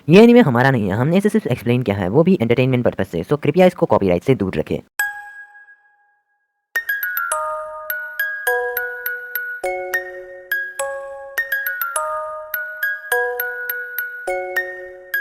ये एनीमे हमारा नहीं है, हमने इसे सिर्फ एक्सप्लेन किया है, वो भी एंटरटेनमेंट पर्पज से, सो कृपया इसको कॉपीराइट से दूर रखें।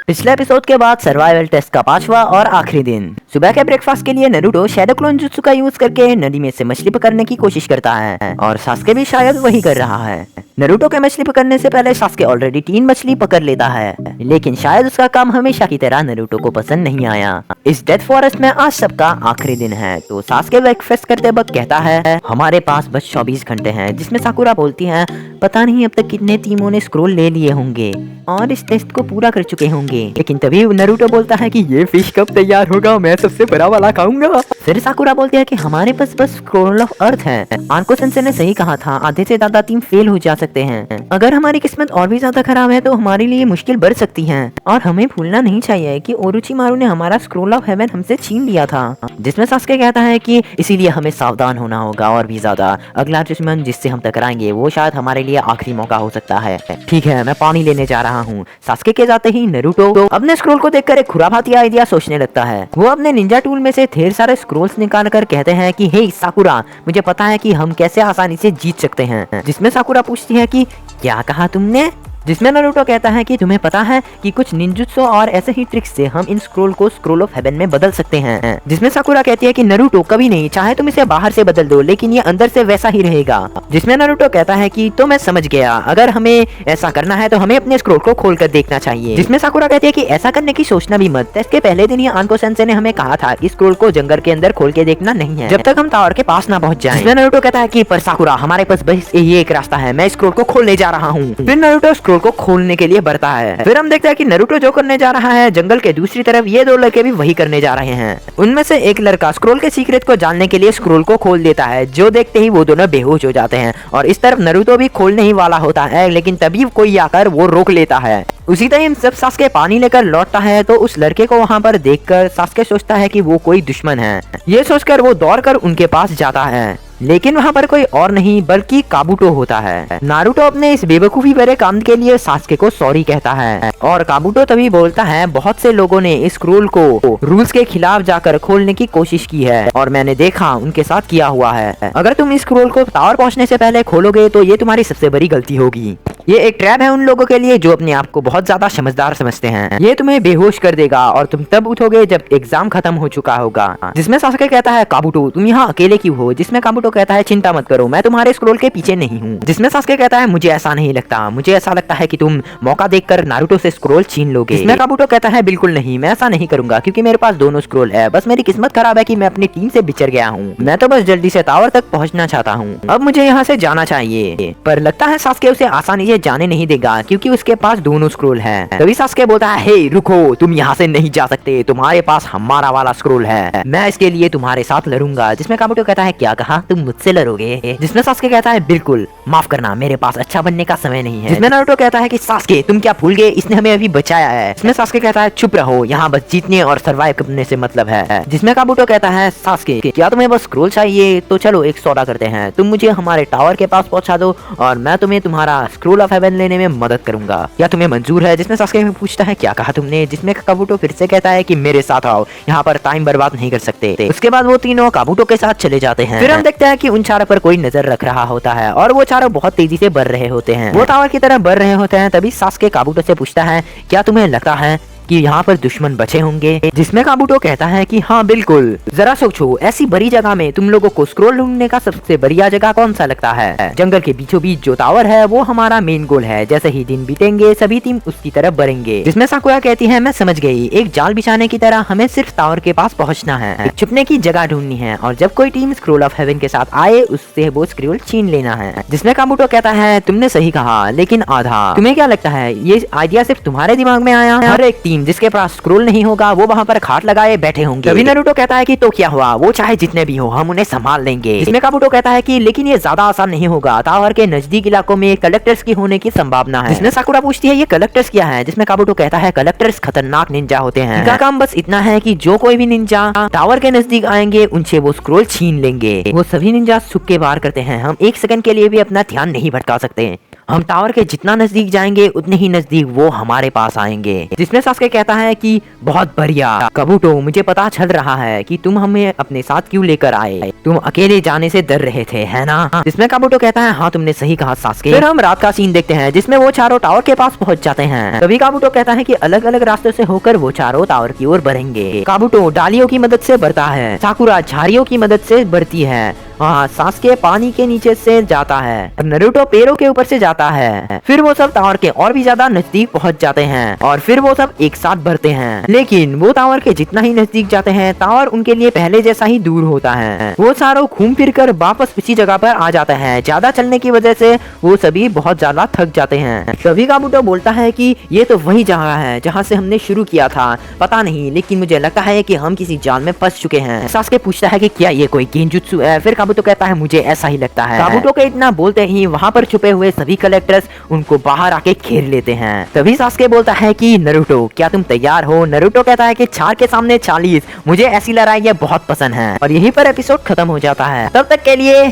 पिछले एपिसोड के बाद सर्वाइवल टेस्ट का 5वां और आखिरी दिन। सुबह के ब्रेकफास्ट के लिए नारुतो शैडो क्लोन जुत्सु का यूज करके नदी में से मछली पकड़ने की कोशिश करता है और सास्के भी शायद वही कर रहा है। नारुतो के मछली पकड़ने से पहले सास्के ऑलरेडी 3 मछली पकड़ लेता है, लेकिन शायद उसका काम हमेशा की तरह नारुतो को पसंद नहीं आया। इस डेथ फॉरेस्ट में आज सबका आखिरी दिन है, तो सास्के ब्रेकफास्ट करते वक्त कहता है हमारे पास बस 24 घंटे हैं, जिसमें साकुरा बोलती है पता नहीं अब तक कितने टीमों ने स्क्रोल ले लिए होंगे और इस टेस्ट को पूरा कर चुके होंगे। लेकिन तभी नारुतो बोलता है कि ये फिश कब तैयार होगा, मैं सबसे बड़ा वाला खाऊंगा। फिर साकुरा बोलती है कि हमारे पास बस स्क्रोल ऑफ अर्थ है। आनको सेंसे ने सही कहा था, आधे से ज्यादा टीम फेल हो जा सकते हैं। अगर हमारी किस्मत और भी ज्यादा खराब है तो हमारे लिए मुश्किल बढ़ सकती है और हमें भूलना नहीं चाहिए कि ओरोचिमारू ने हमारा स्क्रोल ऑफ हेवन हमसे छीन लिया था। जिसमें सास्के कहता है कि इसीलिए हमें सावधान होना होगा और भी ज्यादा। अगला दुश्मन जिससे हम टकराएंगे वो शायद हमारे लिए आखिरी मौका हो सकता है। ठीक है, मैं पानी लेने जा रहा हूँ। सास्के के जाते ही नारुतो अपने स्क्रोल को देखकर एक खुराफाती आइडिया सोचने लगता है। वो अपने निंजा टूल में से ढेर सारे स्क्रोल्स निकाल कर कहते हैं कि हे साकुरा, मुझे पता है कि हम कैसे आसानी से जीत सकते हैं। जिसमें साकुरा पूछती है कि क्या कहा तुमने? जिसमें नारुतो कहता है कि तुम्हें पता है कि कुछ निंजुत्सु और ऐसे ही ट्रिक्स से हम इन स्क्रोल को स्क्रोल ऑफ हेवन में बदल सकते हैं। जिसमें साकुरा कहती है कि नारुतो कभी नहीं, चाहे तुम इसे बाहर से बदल दो लेकिन ये अंदर से वैसा ही रहेगा। जिसमें नारुतो कहता है कि तो मैं समझ गया, अगर हमें ऐसा करना है तो हमें अपने स्क्रोल को खोल कर देखना चाहिए। जिसमें साकुरा कहती है कि ऐसा करने की सोचना भी मत, टेस्ट के पहले दिन ही आनको सेंसे ने हमें कहा था कि स्क्रोल को जंगल के अंदर खोल के देखना नहीं है जब तक हम टावर के पास ना पहुंच जाएं। जिसमें नारुतो कहता है कि पर साकुरा, हमारे पास बस ये एक रास्ता है, मैं स्क्रोल को खोलने जा रहा हूँ। फिर नारुतो स्क्रोल को खोलने के लिए बढ़ता है। फिर हम देखते हैं कि नारुतो जो करने जा रहा है, जंगल के दूसरी तरफ ये 2 लड़के भी वही करने जा रहे हैं। उनमें से एक लड़का स्क्रोल के सीक्रेट को जानने के लिए स्क्रोल को खोल देता है, जो देखते ही वो दोनों बेहोश हो जाते हैं। और इस तरफ नारुतो भी खोलने ही वाला होता है, लेकिन तभी कोई आकर वो रोक लेता है। उसी टाइम जब सास्के पानी लेकर लौटता है तो उस लड़के को वहाँ पर देखकर सास्के सोचता है कि वो कोई दुश्मन है। ये सोचकर वो दौड़कर उनके पास जाता है, लेकिन वहाँ पर कोई और नहीं बल्कि काबुटो होता है। नारुतो अपने इस बेवकूफी भरे काम के लिए सास्के को सॉरी कहता है और काबुटो तभी बोलता है बहुत से लोगों ने इस स्क्रोल को रूल्स के खिलाफ जाकर खोलने की कोशिश की है और मैंने देखा उनके साथ किया हुआ है। अगर तुम इस स्क्रोल को टावर पहुंचने से पहले खोलोगे तो ये तुम्हारी सबसे बड़ी गलती होगी। ये एक ट्रैप है उन लोगों के लिए जो अपने आप को बहुत ज्यादा समझदार समझते हैं। ये तुम्हें बेहोश कर देगा और तुम तब उठोगे जब एग्जाम खत्म हो चुका होगा। जिसमें सास्के कहता है काबुटो, तुम यहाँ अकेले क्यों हो? जिसमें काबुटो कहता है चिंता मत करो, मैं तुम्हारे स्क्रोल के पीछे नहीं हूँ। जिसमें सास्के कहता है मुझे ऐसा नहीं लगता, मुझे ऐसा लगता है कि तुम मौका देखकर नारुतो से स्क्रोल छीन लोगे। जिसमें काबुटो कहता है बिल्कुल नहीं, मैं ऐसा नहीं करूंगा क्योंकि मेरे पास दोनों स्क्रोल है, बस मेरी किस्मत खराब है कि मैं अपनी टीम से बिछड़ गया हूँ। मैं तो बस जल्दी से टावर तक पहुँचना चाहता हूँ, अब मुझे यहाँ से जाना चाहिए। पर लगता है सास्के उसे आसानी से जाने नहीं देगा क्योंकि उसके पास दोनों स्क्रोल है। तभी सास्के बोलता है हे रुको, तुम यहाँ से नहीं जा सकते, तुम्हारे पास हमारा वाला स्क्रोल है, मैं इसके लिए तुम्हारे साथ लड़ूंगा। जिसमें काबुटो कहता है क्या कहा, तुम मुझसे लड़ोगे? जिसमें सास्के कहता है बिल्कुल, माफ करना, मेरे पास अच्छा बनने का समय नहीं है। जिसमें नारुतो कहता है कि सास्के तुम क्या भूल गए, इसने हमें अभी बचाया है। जिसमें सास्के कहता है चुप रहो, यहाँ बस जीतने और सर्वाइव करने से मतलब है। जिसमें काबुटो कहता है सास्के क्या तुम्हें बस स्क्रोल चाहिए? तो चलो एक सौदा करते हैं, तुम मुझे हमारे टावर के पास पहुंचा दो और मैं तुम्हें तुम्हारा स्क्रोल ऑफ हेवन लेने में मदद करूंगा, क्या तुम्हें मंजूर है? जिसमें सास्के पूछता है क्या कहा तुमने? जिसमें काबुटो फिर से कहता है कि मेरे साथ आओ, यहाँ पर टाइम बर्बाद नहीं कर सकते। उसके बाद वो तीनों काबुटो के साथ चले जाते हैं। फिर हम देखते हैं कि उन चारों पर कोई नजर रख रहा होता है और वो चारों बहुत तेजी से बढ़ रहे होते हैं, वो टावर की तरह बढ़ रहे होते हैं। तभी सास्के काबुटो से पूछता है क्या तुम्हें लगता है कि यहाँ पर दुश्मन बचे होंगे? जिसमें काबुटो कहता है कि हाँ बिल्कुल, जरा सोचो ऐसी बड़ी जगह में तुम लोगों को स्क्रोल ढूंढने का सबसे बढ़िया जगह कौन सा लगता है? जंगल के बीचों बीच जो टावर है वो हमारा मेन गोल है, जैसे ही दिन बीतेंगे सभी टीम उसकी तरफ बढ़ेंगे। जिसमें साकुरा कहती है मैं समझ गई, एक जाल बिछाने की तरह हमें सिर्फ टावर के पास पहुँचना है, छुपने की जगह ढूंढनी है और जब कोई टीम स्क्रोल ऑफ हेवन के साथ आए उससे वो स्क्रोल छीन लेना है। जिसमें काबुटो कहता है तुमने सही कहा, लेकिन आधा। तुम्हें क्या लगता है ये आइडिया सिर्फ तुम्हारे दिमाग में आया? हर एक टीम जिसके पास स्क्रोल नहीं होगा वो वहाँ पर खाट लगाए बैठे होंगे। तभी नारुतो कहता है कि तो क्या हुआ, वो चाहे जितने भी हो हम उन्हें संभाल लेंगे। इसमें काबुटो कहता है कि लेकिन ये ज्यादा आसान नहीं होगा, टावर के नजदीक इलाकों में कलेक्टर्स की होने की संभावना है। जिसमें साकुरा पूछती है ये कलेक्टर्स क्या है? जिसमें काबुटो कहता है कलेक्टर्स खतरनाक निंजा होते हैं, इनका काम बस इतना है कि जो कोई भी निंजा टावर के नजदीक आएंगे उनसे वो स्क्रोल छीन लेंगे। वो सभी निंजा छुप के वार करते हैं, हम एक सेकंड के लिए भी अपना ध्यान नहीं भटका सकते हम टावर के जितना नजदीक जाएंगे उतने ही नजदीक वो हमारे पास आएंगे। जिसमें सास्के कहता है कि बहुत बढ़िया काबुटो, मुझे पता चल रहा है कि तुम हमें अपने साथ क्यों लेकर आए, तुम अकेले जाने से डर रहे थे, है ना? जिसमें काबुटो कहता है हाँ तुमने सही कहा सास्के। फिर हम रात का सीन देखते हैं जिसमें वो चारों टावर के पास पहुंच जाते हैं। तभी काबुटो कहता है कि अलग अलग रास्तों से होकर वो चारों टावर की ओर बढ़ेंगे। काबुटो डालियों की मदद से बढ़ता है, साकुरा झाड़ियों की मदद से बढ़ती है, हाँ सास्के पानी के नीचे से जाता है, नरूटो पेड़ों के ऊपर से जाता है। फिर वो सब टावर के और भी ज्यादा नजदीक पहुंच जाते हैं और फिर वो सब एक साथ बढ़ते हैं। लेकिन वो टावर के जितना ही नजदीक जाते हैं टावर उनके लिए पहले जैसा ही दूर होता है। वो चारों घूम फिर कर वापस उसी जगह पर आ जाते हैं। ज्यादा चलने की वजह से वो सभी बहुत ज्यादा थक जाते हैं। तभी काबुटो बोलता है कि ये तो वही जगह है जहाँ से हमने शुरू किया था, पता नहीं लेकिन मुझे लगता है कि हम किसी जाल में फंस चुके हैं। सास्के पूछता है कि क्या ये कोई गेंजुत्सु है? फिर काबुटो कहता है मुझे ऐसा ही लगता है। काबुटो के इतना बोलते ही वहाँ पर छुपे हुए सभी कलेक्टर्स उनको बाहर आके घेर लेते हैं। तभी सास्के बोलता है कि नरूटो क्या तुम तैयार हो? नरूटो कहता है कि 4 के सामने 40, मुझे ऐसी लड़ाई बहुत पसंद है। और यहीं पर एपिसोड खत्म हो जाता है। तब तक के लिए